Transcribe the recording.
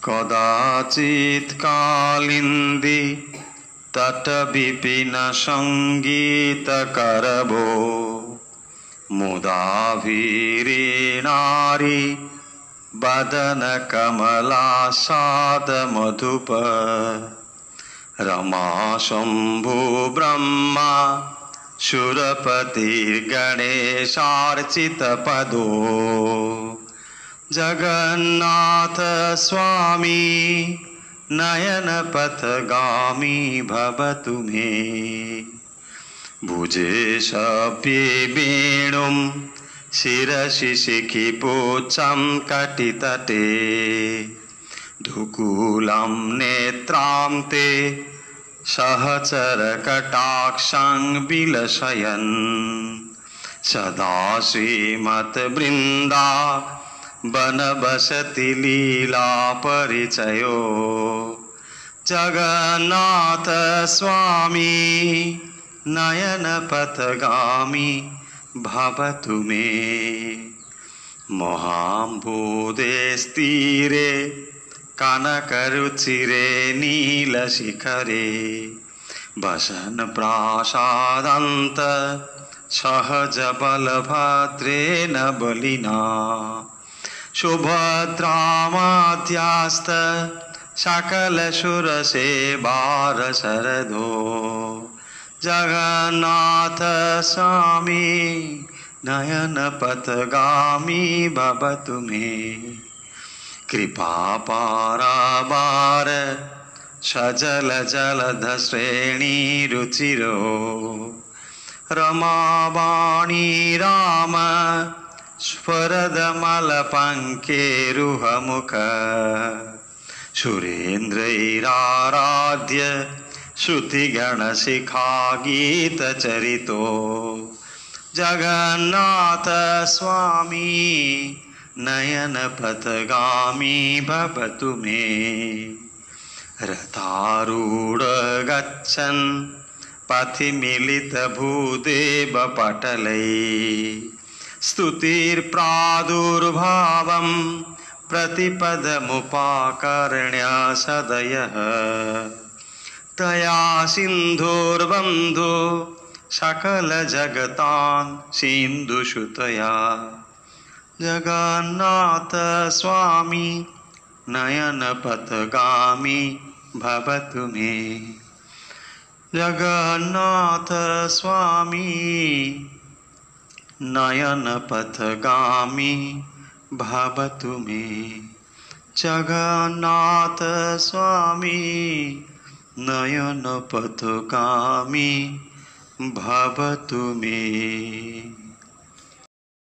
कदाचित् कालिन्दी तटविपिन सङ्गीतकरवो मुदाभिरीणारी वदन कमलासादमधुप रमा शम्भु ब्रह्मा सुरपतिर्गणेशार्चितपदो जगन्नाथ स्वामी नयनपथगामी भवतु मे भुजे शप्ये वेणुं शिरसि शिखिपुच्छं कटितटे धुकुलं नेत्रां ते सहचरकटाक्षं विलसयन् सदा श्रीमद्वृन्दा वनवसति लीला परिचयो जगन्नाथ स्वामी नयनपथगामी भवतु मे महाम्बोधेस्तीरे कनकरुचिरे नीलशिखरे वसन प्रासादान्त सहजबलभद्रेण बलिना सुभद्रामाद्यास्त सकलसुरसेवारशरधो जगन्नाथ स्वामी नयनपथगामी भवतु मे कृपापारावार सजल जलधश्रेणीरुचिरो रमावाणी राम स्फुरदमलपङ्केरुहमुख सुरेन्द्रैराराध्य श्रुतिगणशिखा गीतचरितो जगन्नाथ स्वामी नयनपथगामी भवतु मे रथारूढ गच्छन् पथि मिलितभूदेवपटलै स्तुतिर्प्रादुर्भावं प्रतिपदमुपाकर्ण्य सदयः तया सिन्धुर्बन्धु सकलजगतां सिन्धुसुतया जगन्नाथ स्वामी नयनपथगामी भवतु मे जगन्नाथ स्वामी नयनपथगामी भवतु मे जगन्नाथ स्वामी नयनपथगामी भवतु मे।